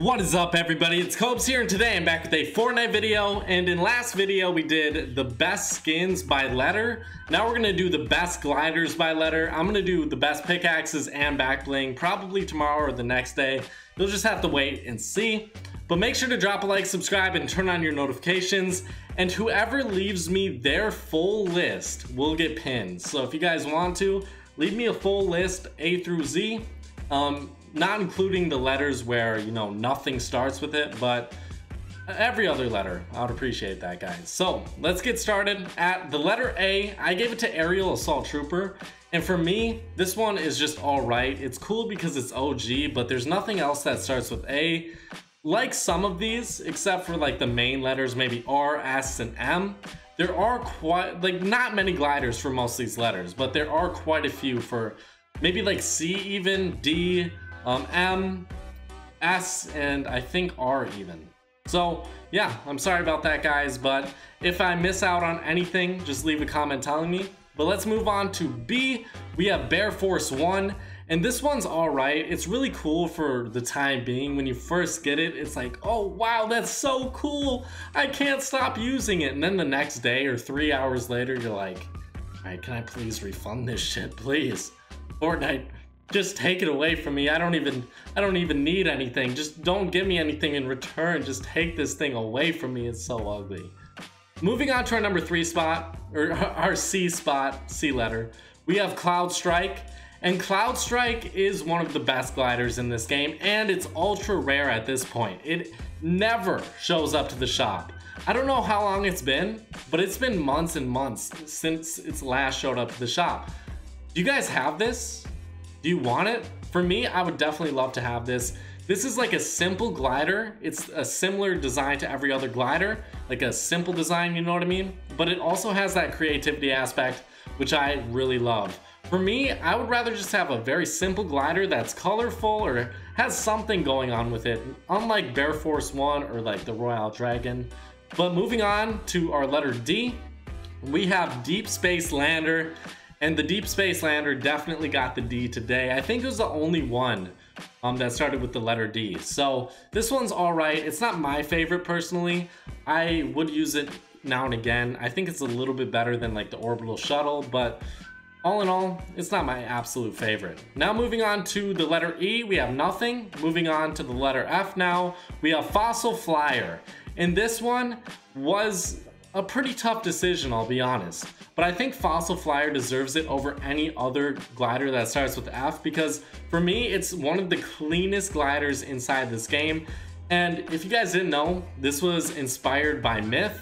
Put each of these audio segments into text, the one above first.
What is up, everybody? It's Cobes here, and today I'm back with a Fortnite video. And in last video we did the best skins by letter. Now we're gonna do the best gliders by letter. I'm gonna do the best pickaxes and back bling probably tomorrow or the next day. You'll just have to wait and see. But make sure to drop a like, subscribe, and turn on your notifications. And whoever leaves me their full list will get pinned. So if you guys want to, leave me a full list A through Z. Not including the letters where, you know, nothing starts with it, but every other letter. I would appreciate that, guys. So let's get started. At the letter A, I gave it to Aerial Assault Trooper. And for me, this one is just all right. It's cool because it's OG, but there's nothing else that starts with A. Like some of these, except for like the main letters, maybe R, S, and M. There are quite, like, not many gliders for most of these letters, but there are quite a few for maybe like C even, D, M, S, and I think R even. So yeah, I'm sorry about that, guys, but if I miss out on anything, just leave a comment telling me. But let's move on to B. We have Bear Force 1, and this one's all right. It's really cool for the time being. When you first get it, it's like, oh wow, that's so cool, I can't stop using it. And then the next day or 3 hours later, you're like, all right, can I please refund this shit, please? Fortnite, just take it away from me. I don't even need anything. Just don't give me anything in return. Just take this thing away from me. It's so ugly. Moving on to our number 3 spot, or our C spot, C letter, we have Cloud Strike. And Cloud Strike is one of the best gliders in this game, and it's ultra rare at this point. It never shows up to the shop. I don't know how long it's been, but it's been months and months since it's last showed up to the shop. Do you guys have this? Do you want it? For me, I would definitely love to have this. This is like a simple glider. It's a similar design to every other glider, like a simple design, you know what I mean? But it also has that creativity aspect, which I really love. For me, I would rather just have a very simple glider that's colorful or has something going on with it, unlike Bear Force 1 or like the Royale Dragon. But moving on to our letter D, we have Deep Space Lander. And the Deep Space Lander definitely got the D today. I think it was the only one that started with the letter D. So this one's all right. It's not my favorite personally. I would use it now and again. I think it's a little bit better than like the orbital shuttle, but all in all, it's not my absolute favorite. Now moving on to the letter E, we have nothing. Moving on to the letter F now, we have Fossil Flyer. And this one was a pretty tough decision, I'll be honest. But I think Fossil Flyer deserves it over any other glider that starts with F, because for me, it's one of the cleanest gliders inside this game. And if you guys didn't know, this was inspired by Myth,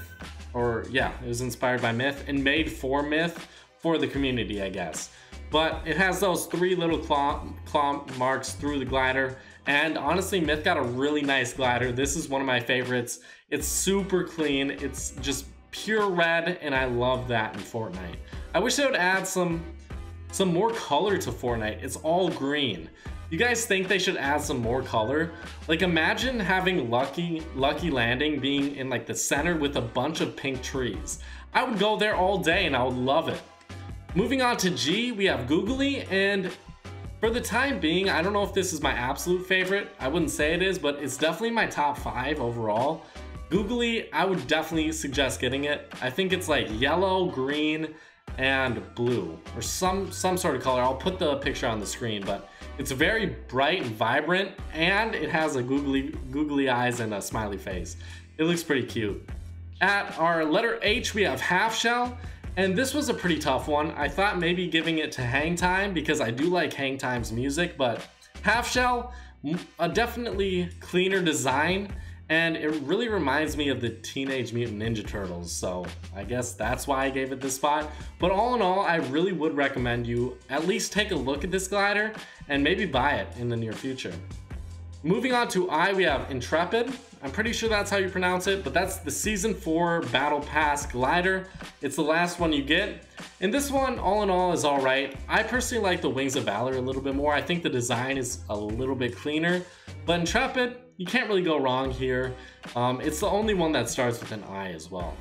or yeah, it was inspired by Myth and made for Myth for the community, I guess. But it has those 3 little claw marks through the glider. And honestly, Myth got a really nice glider. This is one of my favorites. It's super clean. It's just pure red, and I love that in Fortnite. I wish they would add some more color to Fortnite. It's all green. You guys think they should add some more color? Like, imagine having Lucky Landing being in like the center with a bunch of pink trees. I would go there all day and I would love it. Moving on to G, we have Googly, and for the time being, I don't know if this is my absolute favorite. I wouldn't say it is, but it's definitely my top 5 overall. Googly, I would definitely suggest getting it. I think it's like yellow, green, and blue, or some sort of color. I'll put the picture on the screen, but it's very bright and vibrant, and it has a googly eyes and a smiley face. It looks pretty cute. At our letter H, we have Half Shell, and this was a pretty tough one. I thought maybe giving it to Hang Time, because I do like Hang Time's music, but Half Shell, a definitely cleaner design. And it really reminds me of the Teenage Mutant Ninja Turtles, so I guess that's why I gave it this spot. But all in all, I really would recommend you at least take a look at this glider and maybe buy it in the near future. Moving on to I, we have Intrepid. I'm pretty sure that's how you pronounce it, but that's the Season 4 Battle Pass glider. It's the last one you get. And this one, all in all, is all right. I personally like the Wings of Valor a little bit more. I think the design is a little bit cleaner, but Intrepid, you can't really go wrong here. It's the only one that starts with an I as well.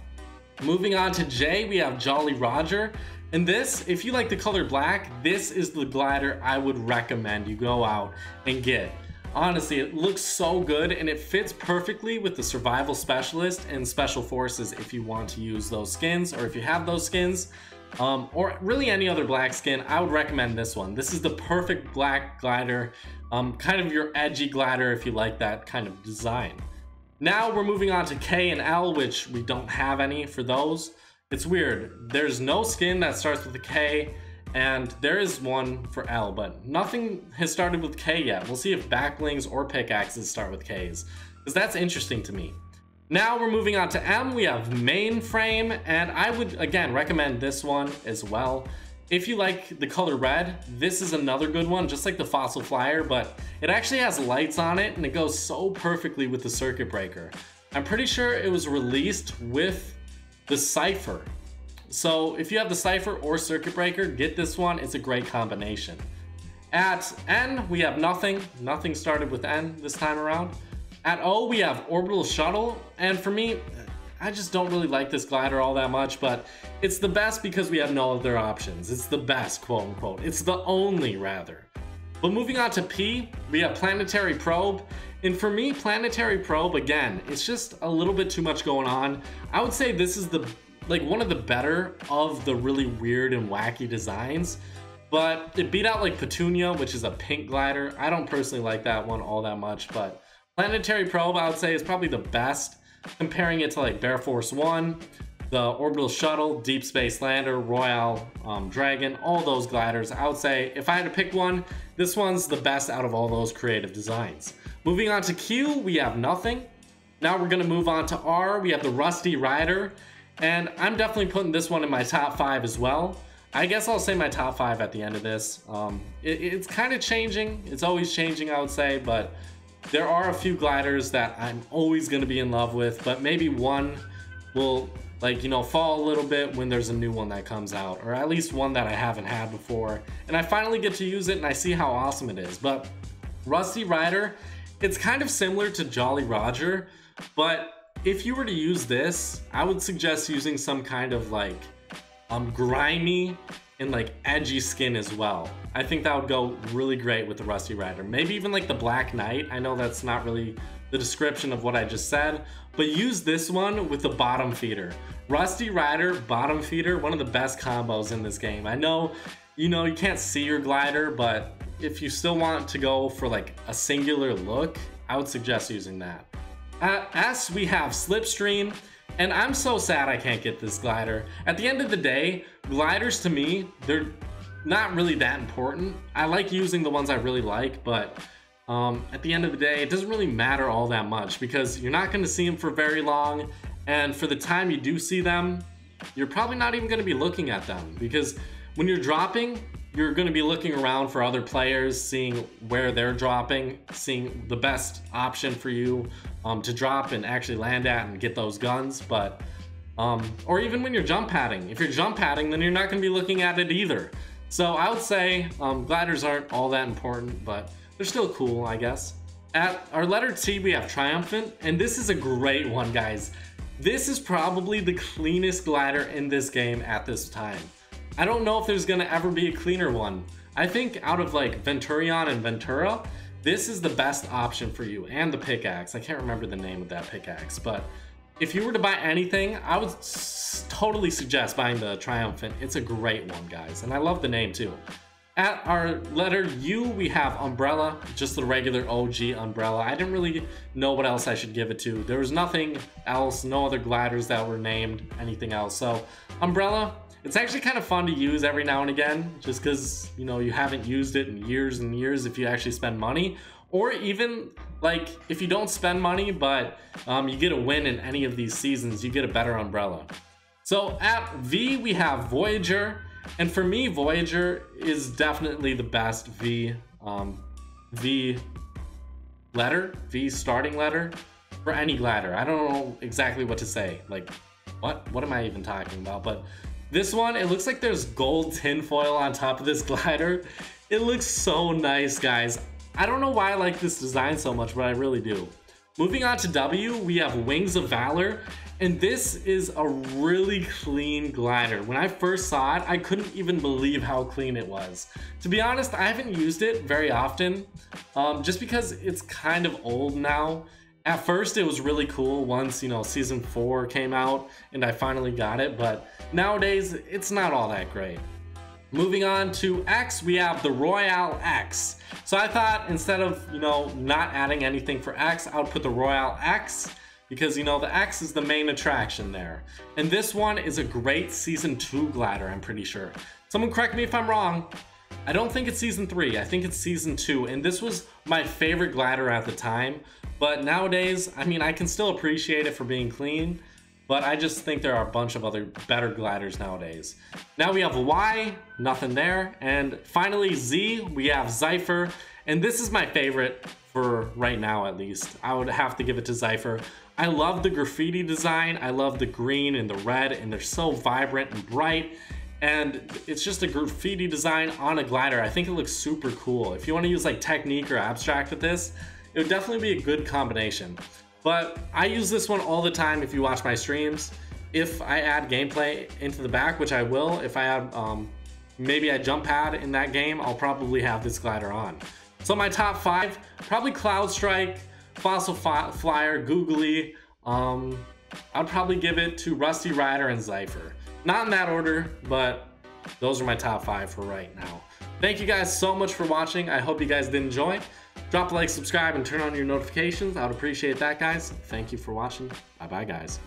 Moving on to J, we have Jolly Roger. And this, if you like the color black, this is the glider I would recommend you go out and get. Honestly, it looks so good, and it fits perfectly with the survival specialist and special forces if you want to use those skins, or if you have those skins, or really any other black skin. I would recommend this one. This is the perfect black glider, kind of your edgy glider if you like that kind of design. Now we're moving on to K and L, which we don't have any for those. It's weird. There's no skin that starts with a K, and there is one for L, but nothing has started with K yet. We'll see if backlings or pickaxes start with Ks, because that's interesting to me. Now we're moving on to M. We have mainframe, and I would, again, recommend this one as well. If you like the color red, this is another good one, just like the Fossil Flyer, but it actually has lights on it, and it goes so perfectly with the circuit breaker. I'm pretty sure it was released with the Cypher. So if you have the Cypher or circuit breaker, get this one. It's a great combination. At N, we have nothing. Nothing started with N this time around. At O, we have orbital shuttle. And for me, I just don't really like this glider all that much, but it's the best because we have no other options. It's the best, quote unquote. It's the only, rather. But moving on to P, we have planetary probe. And for me, planetary probe, again, it's just a little bit too much going on. I would say this is one of the better of the really weird and wacky designs, but it beat out like Petunia, which is a pink glider. I don't personally like that one all that much, but planetary probe, I would say, is probably the best, comparing it to like Bear Force 1, the orbital shuttle, deep space lander, Royale, dragon, all those gliders. I would say if I had to pick one, this one's the best out of all those creative designs. Moving on to Q, we have nothing. Now we're gonna move on to R. We have the Rusty Rider. And I'm definitely putting this one in my top 5 as well. I guess I'll say my top 5 at the end of this. It's kind of changing. It's always changing, I would say, but there are a few gliders that I'm always going to be in love with, but maybe one will, like, you know, fall a little bit when there's a new one that comes out, or at least one that I haven't had before. And I finally get to use it and I see how awesome it is. But Rusty Rider, it's kind of similar to Jolly Roger, but if you were to use this, I would suggest using some kind of like grimy and like edgy skin as well. I think that would go really great with the Rusty Rider. Maybe even like the Black Knight. I know that's not really the description of what I just said, but use this one with the bottom feeder. Rusty Rider, bottom feeder, one of the best combos in this game. I know, you can't see your glider, but if you still want to go for like a singular look, I would suggest using that. At S, we have Slipstream, and I'm so sad I can't get this glider. At the end of the day, gliders to me, they're not really that important. I like using the ones I really like, but at the end of the day, it doesn't really matter all that much because you're not going to see them for very long, and for the time you do see them, you're probably not even going to be looking at them because when you're dropping, you're going to be looking around for other players, seeing where they're dropping, seeing the best option for you to drop and actually land at and get those guns. But or even when you're jump padding. If you're jump padding, then you're not going to be looking at it either. So I would say gliders aren't all that important, but they're still cool, I guess. At our letter T, we have Triumphant, and this is a great one, guys. This is probably the cleanest glider in this game at this time. I don't know if there's gonna ever be a cleaner one. I think out of like Venturion and Ventura, this is the best option for you, and the pickaxe. I can't remember the name of that pickaxe, but if you were to buy anything, I would totally suggest buying the Triumphant. It's a great one, guys, and I love the name too. At our letter U, we have Umbrella, just the regular OG Umbrella. I didn't really know what else I should give it to. There was nothing else, no other gliders that were named, anything else. So Umbrella, it's actually kind of fun to use every now and again, just because, you haven't used it in years and years if you actually spend money. Or even, like, if you don't spend money, but you get a win in any of these seasons, you get a better Umbrella. So at V, we have Voyager. And for me, Voyager is definitely the best V starting letter for any glider. I don't know exactly what to say. Like, what am I even talking about? But this one, it looks like there's gold tinfoil on top of this glider. It looks so nice, guys. I don't know why I like this design so much, but I really do. Moving on to W, we have Wings of Valor, and this is a really clean glider. When I first saw it, I couldn't even believe how clean it was. To be honest, I haven't used it very often, just because it's kind of old now. At first, it was really cool once, Season 4 came out and I finally got it, but nowadays, it's not all that great. Moving on to X, we have the Royale X. So I thought instead of, not adding anything for X, I would put the Royale X because, the X is the main attraction there. And this one is a great Season 2 glider, I'm pretty sure. Someone correct me if I'm wrong. I don't think it's Season 3, I think it's Season 2. And this was my favorite glider at the time. But nowadays, I can still appreciate it for being clean. But I just think there are a bunch of other better gliders nowadays. Now we have Y, nothing there. And finally Z, we have Zypher. And this is my favorite for right now at least. I would have to give it to Zypher. I love the graffiti design. I love the green and the red, and they're so vibrant and bright. And it's just a graffiti design on a glider. I think it looks super cool. If you want to use like technique or abstract with this, it would definitely be a good combination. But I use this one all the time if you watch my streams. If I add gameplay into the back, which I will, if I add maybe a jump pad in that game, I'll probably have this glider on. So my top 5, probably Cloud Strike, Fossil Flyer, Googly. I'd probably give it to Rusty Rider and Zypher. Not in that order, but those are my top 5 for right now. Thank you guys so much for watching. I hope you guys did enjoy. Drop a like, subscribe, and turn on your notifications. I would appreciate that, guys. Thank you for watching. Bye-bye, guys.